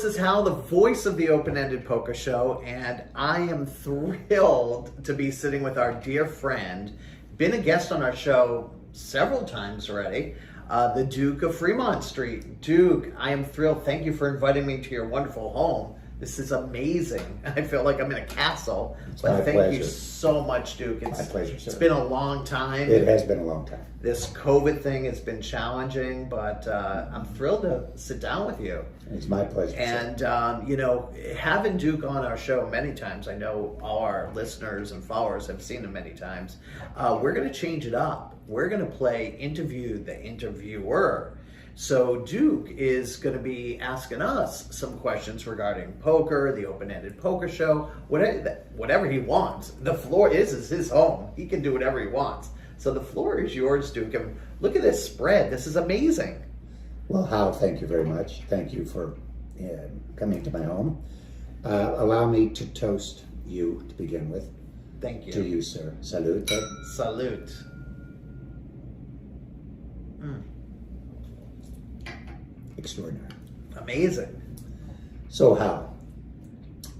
this is Hal, the voice of the Open-Ended Poker Show, and I am thrilled to be sitting with our dear friend, been a guest on our show several times already, the Duke of Fremont Street. Duke, I am thrilled. Thank you for inviting me to your wonderful home. This is amazing. I feel like I'm in a castle. But thank you so much, Duke. My pleasure, sir. It's been a long time. It has been a long time. This COVID thing has been challenging, but I'm thrilled to sit down with you. It's my pleasure. And, you know, having Duke on our show many times, I know all our listeners and followers have seen him many times. We're going to change it up. We're going to play Interview the Interviewer. So Duke is going to be asking us some questions regarding poker, the Open-Ended Poker Show, whatever he wants. The floor is his home. He can do whatever he wants. So the floor is yours, Duke. And look at this spread. This is amazing. Well, Hal, thank you very much. Thank you for coming to my home. Allow me to toast you to begin with. Thank you. To you, sir. Salute. Salute. Extraordinary. Amazing. So, Hal,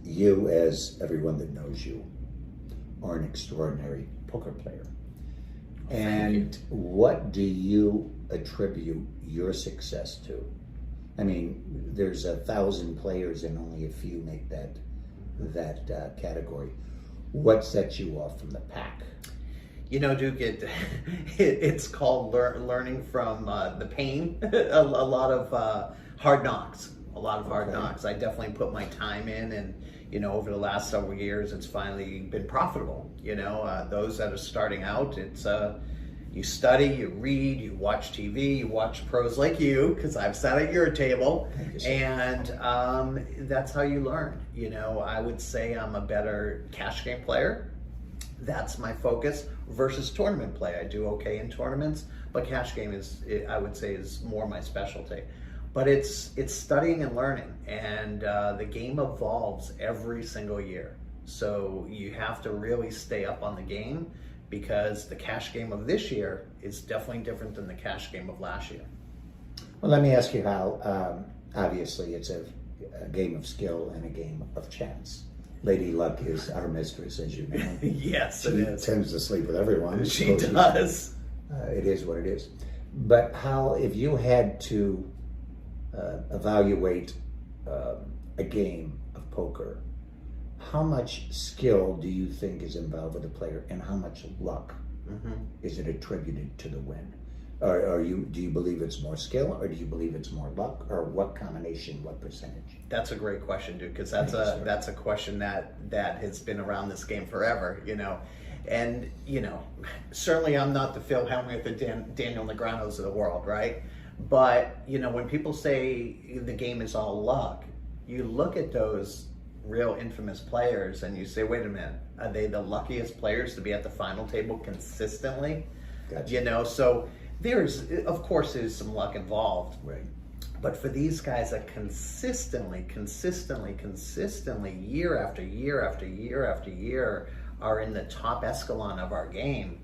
you, as everyone that knows you, are an extraordinary poker player. And what do you attribute your success to? I mean, there's 1,000 players and only a few make that category. What sets you off from the pack? You know, Duke, it's called learning from the pain. a lot of hard knocks. A lot of hard knocks. I definitely put my time in, and you know, over the last several years, it's finally been profitable. You know, those that are starting out, it's you study, you read, you watch TV, you watch pros like you, because I've sat at your table, and that's how you learn. You know, I would say I'm a better cash game player. That's my focus versus tournament play. I do okay in tournaments, but cash game is, I would say, is more my specialty. But it's studying and learning, and the game evolves every single year. So you have to really stay up on the game, because the cash game of this year is definitely different than the cash game of last year. Well, let me ask you, Hal. Obviously, it's a game of skill and a game of chance. Lady Luck is our mistress, as you know. Yes, it is. She tends to sleep with everyone. She does. It is what it is. But Hal, if you had to evaluate a game of poker, how much skill do you think is involved with a player, and how much luck is it attributed to the win? Do you believe it's more skill, or do you believe it's more luck, or what combination, what percentage? That's a great question, dude, because that's a question that has been around this game forever, you know. And, you know, certainly I'm not the Phil Hellmuth or Daniel Negreanu's of the world, right? But, you know, when people say the game is all luck, you look at those real infamous players and you say, wait a minute, are they the luckiest players to be at the final table consistently? Gotcha. You know, so there's some luck involved. Right. But for these guys that consistently, year after year after year after year are in the top echelon of our game,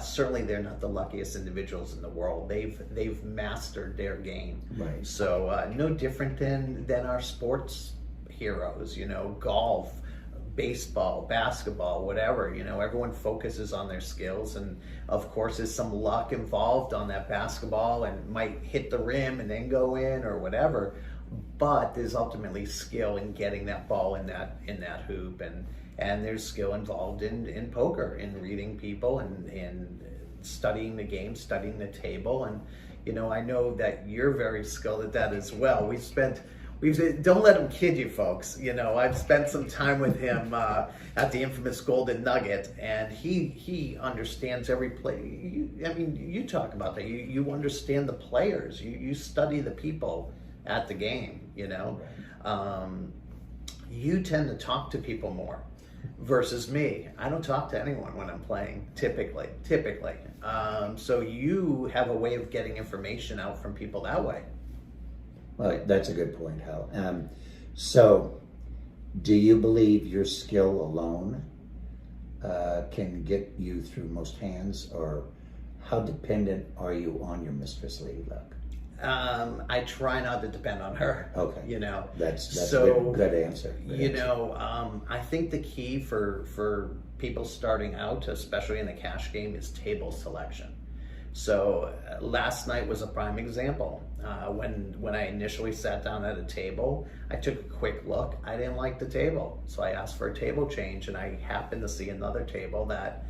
certainly they're not the luckiest individuals in the world. They've mastered their game. Right. So no different than our sports heroes, you know, golf, baseball, basketball, whatever, you know, everyone focuses on their skills, and of course there's some luck involved on that basketball and might hit the rim and then go in or whatever, but there's ultimately skill in getting that ball in that hoop, and there's skill involved in poker, in reading people and studying the game, studying the table. And you know, I know that you're very skilled at that as well. Don't let him kid you, folks. You know, I've spent some time with him at the infamous Golden Nugget, and he understands every play. You talk about that. You understand the players. You study the people at the game. You know, you tend to talk to people more versus me. I don't talk to anyone when I'm playing. Typically. So you have a way of getting information out from people that way. Well, that's a good point, Hal. So, do you believe your skill alone can get you through most hands, or how dependent are you on your mistress, Lady Luck? I try not to depend on her. Okay. You know, That's so a good answer. Good you answer. know, I think the key for people starting out, especially in the cash game, is table selection. So last night was a prime example. When I initially sat down at a table, I took a quick look. I didn't like the table, so I asked for a table change, and I happened to see another table that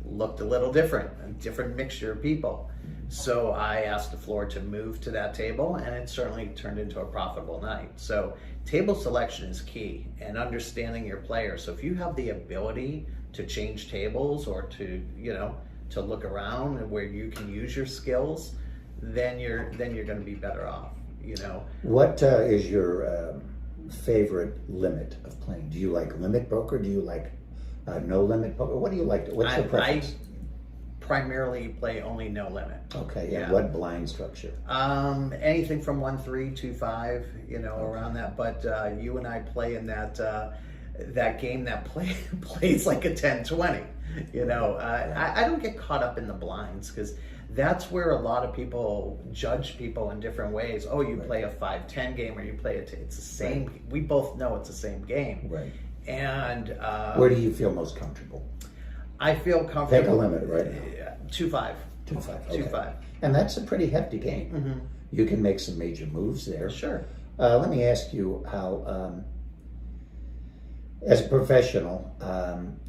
looked a little different, a different mixture of people. So I asked the floor to move to that table, and it certainly turned into a profitable night. So table selection is key, and understanding your players. So if you have the ability to change tables or to, you know, to look around and where you can use your skills, then you're going to be better off. You know, What is your favorite limit of playing? Do you like limit poker? Do you like no limit poker? What do you like? What's your preference? I primarily play only no limit. Okay, Yeah. and what blind structure? Anything from 1-3, 2-5, you know, around that. But you and I play in that that game that plays like a 10-20. You know, I don't get caught up in the blinds because that's where a lot of people judge people in different ways. Oh, you play a 5-10 game, or you play it's the same. Right. We both know it's the same game. Right. And Where do you feel most comfortable? I feel comfortable. Pick a limit right now. 2-5. 2-5. Okay. 2-5. And that's a pretty hefty game. Mm-hmm. You can make some major moves there. Sure. Let me ask you how, as a professional,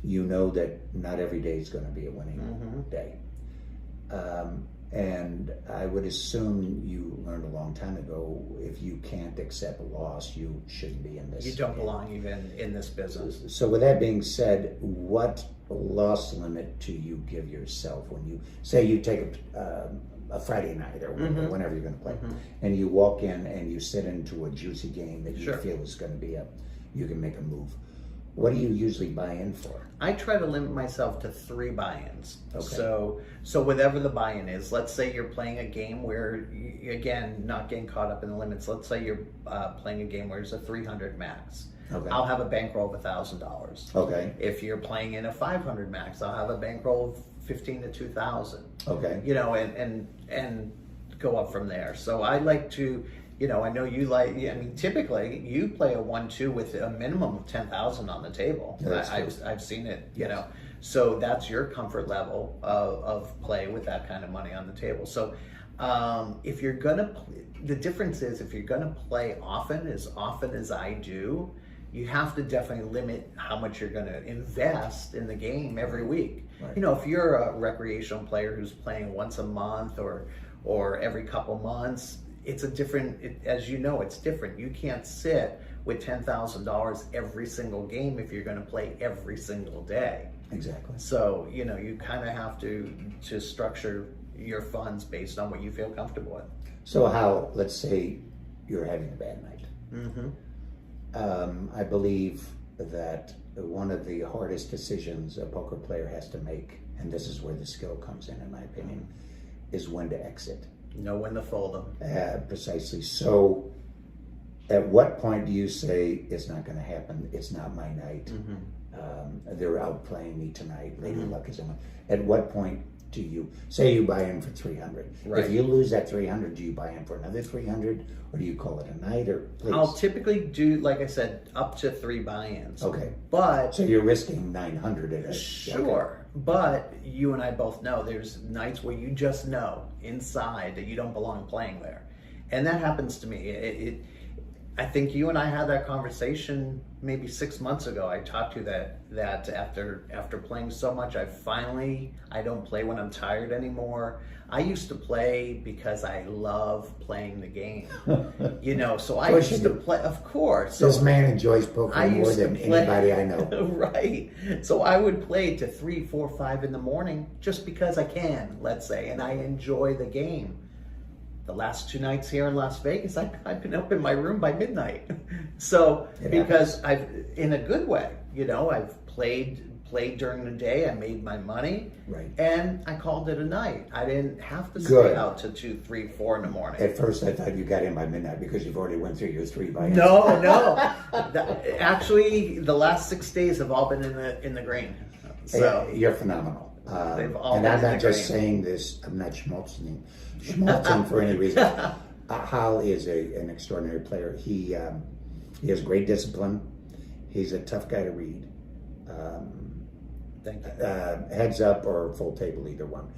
you know that not every day is going to be a winning day. And I would assume you learned a long time ago, if you can't accept a loss, you shouldn't be in this. You don't belong even in this business. So with that being said, what loss limit do you give yourself when you say you take a Friday night or whenever you're going to play, and you walk in and you sit into a juicy game that you feel is going to be you can make a move? What do you usually buy in for? I try to limit myself to 3 buy-ins. Okay. So whatever the buy-in is, let's say you're playing a game where, again, not getting caught up in the limits. Let's say you're playing a game where it's a 300 max. Okay. I'll have a bankroll of $1,000. Okay. If you're playing in a 500 max, I'll have a bankroll of 15 to 2,000. Okay. You know, and go up from there. So I like to, you know, I know you like. I mean, typically you play a 1-2 with a minimum of 10,000 on the table. Yeah, I've seen it. You know, so that's your comfort level of play with that kind of money on the table. So if you're gonna, the difference is if you're gonna play often as I do, you have to definitely limit how much you're going to invest in the game every week. Right. You know, if you're a recreational player who's playing once a month or every couple months, it's a different, as you know, it's different. You can't sit with $10,000 every single game if you're going to play every single day. Exactly. So, you know, you kind of have to structure your funds based on what you feel comfortable with. So how, let's say you're having a bad night. Mm-hmm. I believe that one of the hardest decisions a poker player has to make, and this is where the skill comes in my opinion, is when to exit. Know when to fold them. Precisely. So at what point do you say, it's not going to happen, it's not my night, they're outplaying me tonight, Lady Luck is on? At what point do you say you buy in for 300? Right. If you lose that 300, do you buy in for another 300, or do you call it a night? Or please? I'll typically do, like I said, up to 3 buy-ins. Okay. But So you're risking 900 at it. sure. Okay. But you and I both know there's nights where you just know inside that you don't belong playing there, and that happens to me. I think you and I had that conversation maybe 6 months ago. I talked to you that after playing so much, I don't play when I'm tired anymore. I used to play because I love playing the game, you know. So I used to play, of course. So This man enjoys poker more than anybody I know. Right. So I would play to 3, 4, 5 in the morning just because I can, let's say, and I enjoy the game. The last 2 nights here in Las Vegas, I've been up in my room by midnight. So because I've, in a good way, you know, I've played during the day, I made my money, Right. and I called it a night. I didn't have to stay out to 2, 3, 4 in the morning. At first I thought you got in by midnight because you've already went through your 3 buy-ins. No. Actually, the last 6 days have all been in the green. So You're phenomenal. They've all And been I'm in the not just green. saying this, I'm not schmaltzing for any reason. Hal is an extraordinary player. He has great discipline. He's a tough guy to read. Thank you. Heads up or full table, either one.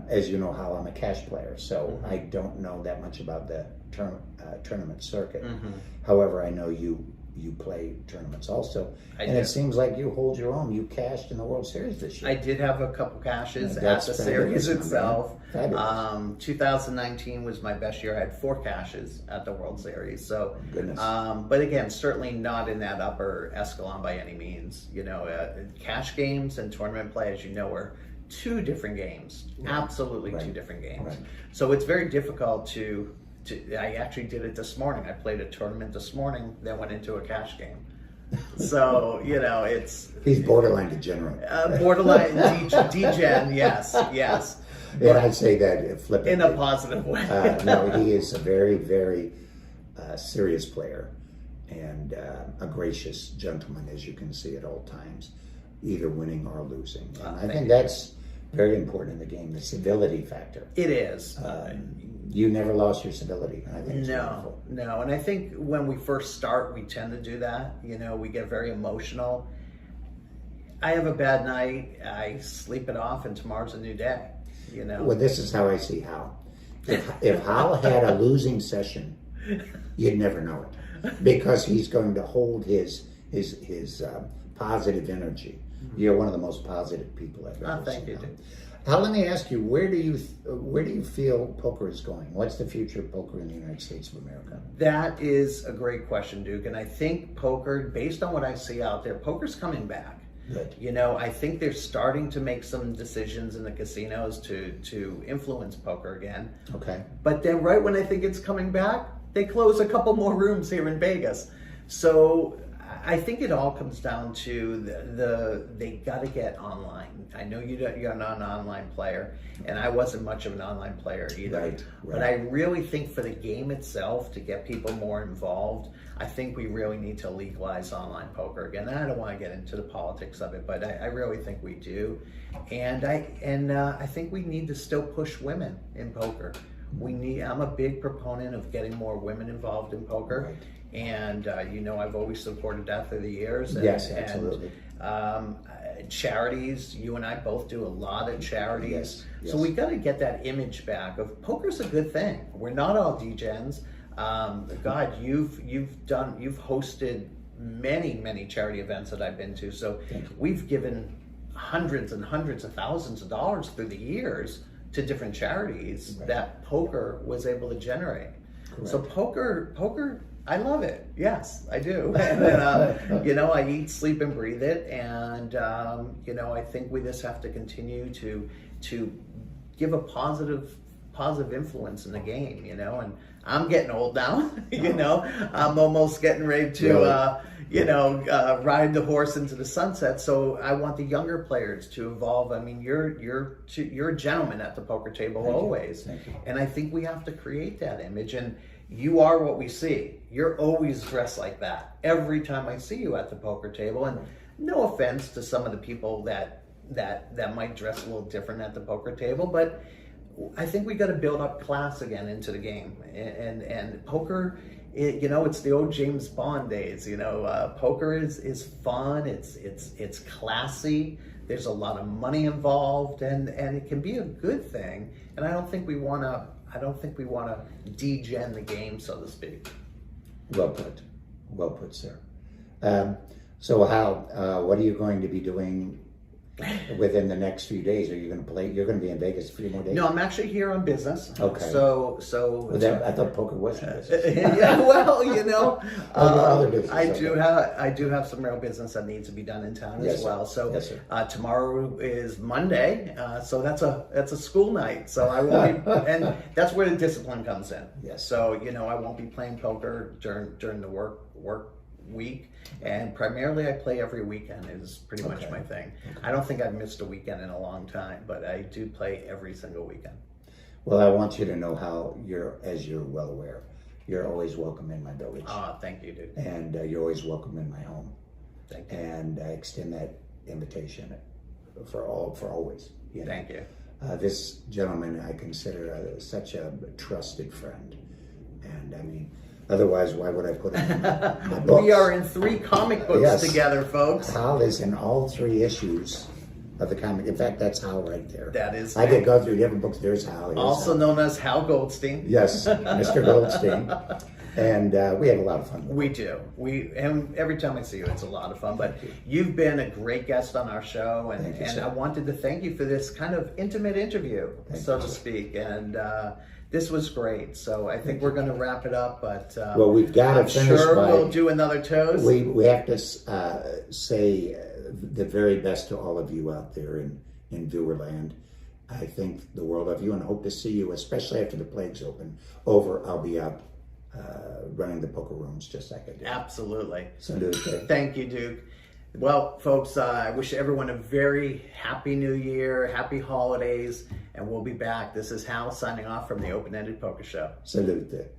As you know, Hal, I'm a cash player, so I don't know that much about the tournament circuit. However, I know you play tournaments also, and it seems like you hold your own. You cashed in the World Series this year. I did have a couple cashes at the series itself. 2019 was my best year. I had 4 cashes at the World Series. So, Goodness. But again, certainly not in that upper echelon by any means. You know, cash games and tournament play, as you know, are 2 different games. Absolutely 2 different games. So it's very difficult to. I actually did it this morning. I played a tournament this morning, then went into a cash game. So, you know, he's borderline degenerate. Borderline degen, yes. And I'd say that flippantly. In a positive way. No, he is a very, very serious player and a gracious gentleman, as you can see at all times, either winning or losing. And I think that's very important in the game, the civility factor. It is. You never lost your civility. And I think it's wonderful. No. And I think when we first start, we tend to do that. You know, we get very emotional. I have a bad night, I sleep it off, and tomorrow's a new day. You know. Well, this is how I see Hal. If Hal had a losing session, you'd never know it, because he's going to hold his positive energy. You're one of the most positive people I've ever seen. Thank you. Hal, let me ask you, where do you feel poker is going? What's the future of poker in the United States of America? That is a great question, Duke. And I think poker, based on what I see out there, poker's coming back. Good. You know, I think they're starting to make some decisions in the casinos to influence poker again. Okay. But then right when I think it's coming back, they close a couple more rooms here in Vegas. So I think it all comes down to they got to get online. I know you're not an online player, and I wasn't much of an online player either. Right. But I really think for the game itself, to get people more involved, I think we really need to legalize online poker again. And I don't want to get into the politics of it, but I really think we do. And I think we need to still push women in poker. I'm a big proponent of getting more women involved in poker. Right. And, you know, I've always supported that through the years. And, Yes, absolutely. And, charities, you and I both do a lot of charities. Yes. So we got to get that image back of poker's a good thing. We're not all degens. God, you've hosted many charity events that I've been to. So we've given hundreds and hundreds of thousands of dollars through the years to different charities that poker was able to generate. Correct. So poker, I love it. Yes, I do. And, you know, I eat, sleep, and breathe it. And, you know, I think we just have to continue to give a positive influence in the game, you know. And I'm getting old now, you know. I'm almost getting ready to, you know, ride the horse into the sunset. So I want the younger players to evolve. I mean, you're a gentleman at the poker table always. Thank you. And I think we have to create that image. And you are what we see. You're always dressed like that every time I see you at the poker table. And no offense to some of the people that might dress a little different at the poker table, but I think we got to build up class again into the game. And poker, you know, it's the old James Bond days. You know, poker is fun. It's classy. There's a lot of money involved, and it can be a good thing. And I don't think we want to degen the game, so to speak. Well put, sir. So Hal, what are you going to be doing within the next few days? Are you going to play? You're going to be in Vegas a few more days? No, I'm actually here on business. Okay. So I thought poker was in business. Yeah, well, you know, other business, I do have some real business that needs to be done in town as well. So yes, sir. Tomorrow is Monday, so that's a school night. So I won't be, and that's where the discipline comes in. Yes. So you know, I won't be playing poker during the work week, and primarily I play every weekend is pretty much my thing. I don't think I've missed a weekend in a long time, but I do play every single weekend. Well, I want you to know how as you're well aware, you're always welcome in my village. Thank you, dude. And you're always welcome in my home. Thank you. And I extend that invitation for always. You know? Thank you. This gentleman I consider such a trusted friend. And I mean, otherwise, why would I put him in my books? We are in 3 comic books Yes. together, folks. Hal is in all 3 issues of the comic. In fact, that's Hal right there. That is I did go through different books. There's Hal. Here's Also Hal. known as Hal Goldstein. Yes, Mr. Goldstein. And we have a lot of fun with it. We do. And every time I see you, it's a lot of fun. But you've been a great guest on our show, and, Thank you, and sir. I wanted to thank you for this kind of intimate interview, so to speak. And this was great. So I think we're going to wrap it up. But Well, we've got to I'm finish sure by- we'll do another toast. We have to say the very best to all of you out there in Viewerland. I think the world of you and hope to see you, especially after the plague's over. I'll be up running the poker rooms just like I did. Absolutely. So do it. Thank you, Duke. Well, folks, I wish everyone a very happy new year, happy holidays, and we'll be back. This is Hal signing off from the Open-Ended Poker Show. Salute.